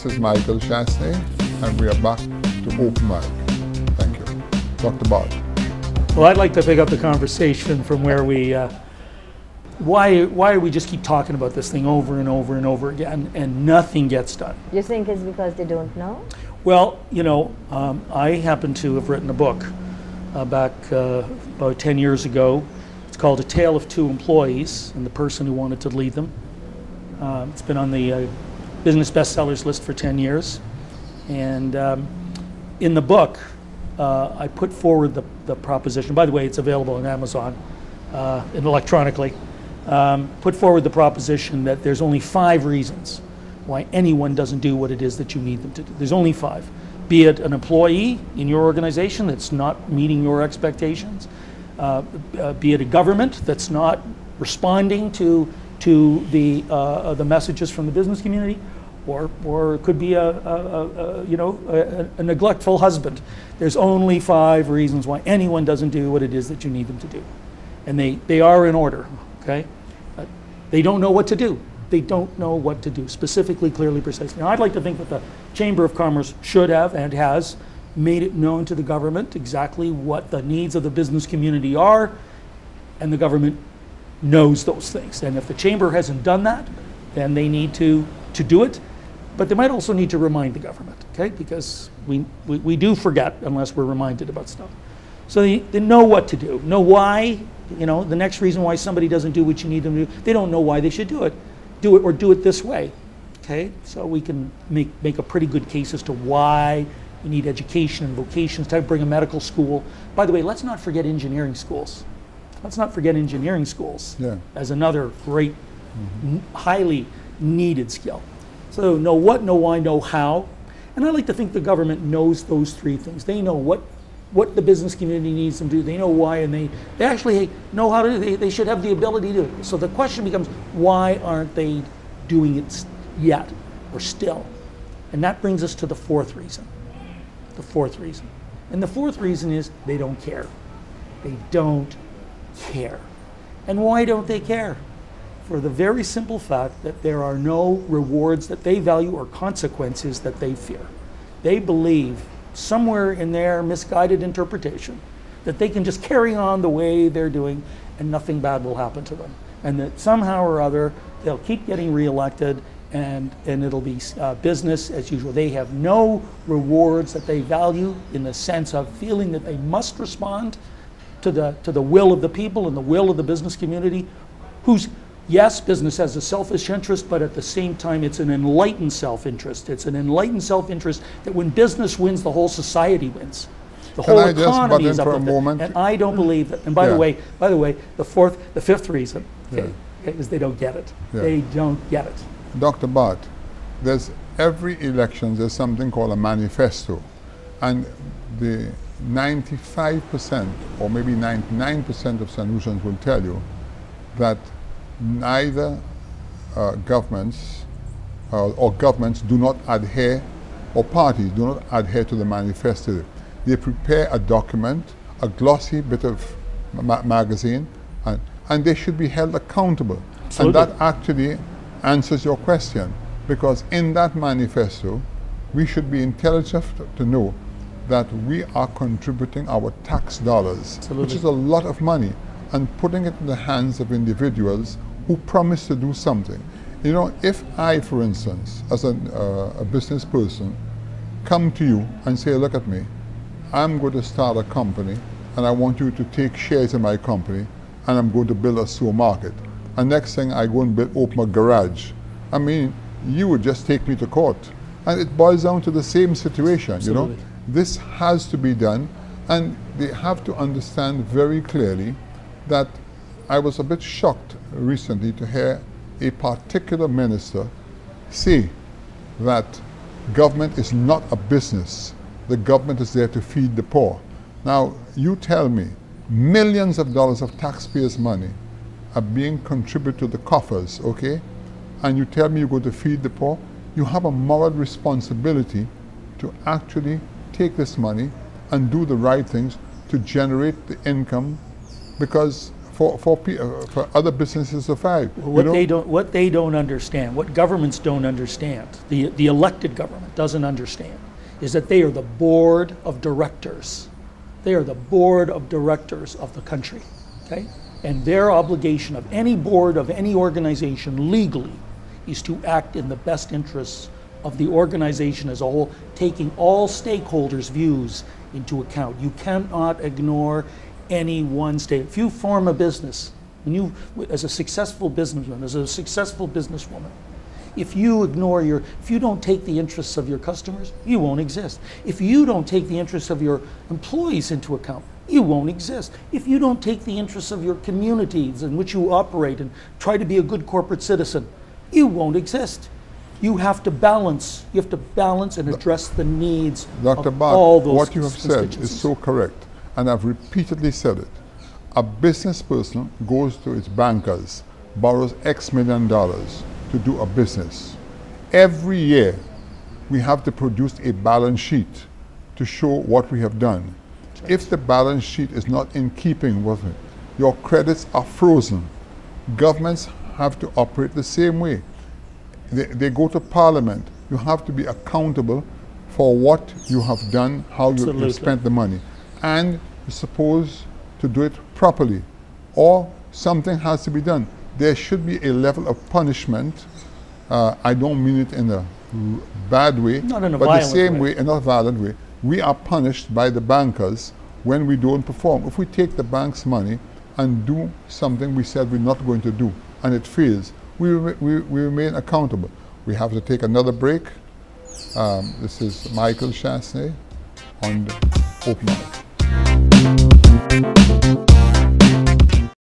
This is Michael Chasney, and we are back to Open Mic. Thank you. Dr. Bott. Well, I'd like to pick up the conversation from where we, why do we just keep talking about this thing over and over and over again and nothing gets done? You think it's because they don't know? Well, you know, I happen to have written a book back about 10 years ago. It's called A Tale of Two Employees and the Person Who Wanted to Lead Them. It's been on the business bestsellers list for 10 years. And in the book, I put forward the proposition. By the way, it's available on Amazon and electronically. Put forward the proposition that there's only 5 reasons why anyone doesn't do what it is that you need them to do. There's only 5. Be it an employee in your organization that's not meeting your expectations, be it a government that's not responding to the messages from the business community, or it could be a neglectful husband. There's only 5 reasons why anyone doesn't do what it is that you need them to do, and they are in order. Okay, they don't know what to do. They don't know what to do specifically, clearly, precisely. Now, I'd like to think that the Chamber of Commerce should have and has made it known to the government exactly what the needs of the business community are, and the government knows those things. And if the Chamber hasn't done that, then they need to do it. But they might also need to remind the government, okay? Because we do forget unless we're reminded about stuff. So they know what to do, know why. You know, the next reason why somebody doesn't do what you need them to do, they don't know why they should do it. Do it this way, okay? So we can make a pretty good case as to why we need education and vocations, to bring a medical school. By the way, let's not forget engineering schools. Let's not forget engineering schools as another great, highly needed skill. So know what, know why, know how. And I like to think the government knows those 3 things. They know what the business community needs them to do. They know why, and they actually know how to do it. They should have the ability to do it. So the question becomes, why aren't they doing it yet or still? And that brings us to the 4th reason. The 4th reason. And the 4th reason is they don't care. They don't care. And why don't they care? For the very simple fact that there are no rewards that they value or consequences that they fear. They believe somewhere in their misguided interpretation that they can just carry on the way they're doing and nothing bad will happen to them. And that somehow or other they'll keep getting reelected and it'll be business as usual. They have no rewards that they value in the sense of feeling that they must respond to the will of the people and the will of the business community, whose, yes, business has a selfish interest, but at the same time it's an enlightened self-interest. It's an enlightened self-interest that when business wins, the whole society wins. The whole economy is up with it. And I don't believe that. And by the way, the 5th reason is they don't get it. They don't get it. Dr. Bott, there's every election there's something called a manifesto, and the 95% or maybe 99% of Sanusians will tell you that neither governments or governments do not adhere, or parties do not adhere to the manifesto. They prepare a document, a glossy bit of magazine, and they should be held accountable. Absolutely. And that actually answers your question, because in that manifesto, we should be intelligent to know that we are contributing our tax dollars, which is a lot of money, and putting it in the hands of individuals who promise to do something. You know, if I, for instance, as a business person, come to you and say, look at me, I'm going to start a company and I want you to take shares in my company and I'm going to build a supermarket. And next thing I go and open a garage. I mean, you would just take me to court. And it boils down to the same situation. Absolutely. You know. This has to be done, and they have to understand very clearly that I was a bit shocked recently to hear a particular minister say that government is not a business. The government is there to feed the poor. Now, you tell me, millions of dollars of taxpayers' money are being contributed to the coffers, okay? And you tell me you're going to feed the poor? You have a moral responsibility to actually take this money and do the right things to generate the income, because for other businesses to thrive. What they don't understand, what governments don't understand, the elected government doesn't understand, is that they are the board of directors. They are the board of directors of the country, okay? And their obligation of any board of any organization legally is to act in the best interests of the organization as a whole, taking all stakeholders' views into account. You cannot ignore any one state. If you form a business, as a successful businessman, as a successful businesswoman, if you don't take the interests of your customers, you won't exist. If you don't take the interests of your employees into account, you won't exist. If you don't take the interests of your communities in which you operate and try to be a good corporate citizen, you won't exist. You have to balance. You have to balance and address the needs of all those what you have said is so correct, and I've repeatedly said it. A business person goes to its bankers, borrows X million dollars to do a business. Every year, we have to produce a balance sheet to show what we have done. If the balance sheet is not in keeping with it, your credits are frozen. Governments have to operate the same way. They go to Parliament. You have to be accountable for what you have done, how you spent the money. And you're supposed to do it properly. Or something has to be done. There should be a level of punishment. I don't mean it in a bad way, not in a but violent the same way. way, in a violent way. We are punished by the bankers when we don't perform. If we take the bank's money and do something we said we're not going to do, and it fails, we remain accountable. We have to take another break. This is Michael Chasney on the Open Mic.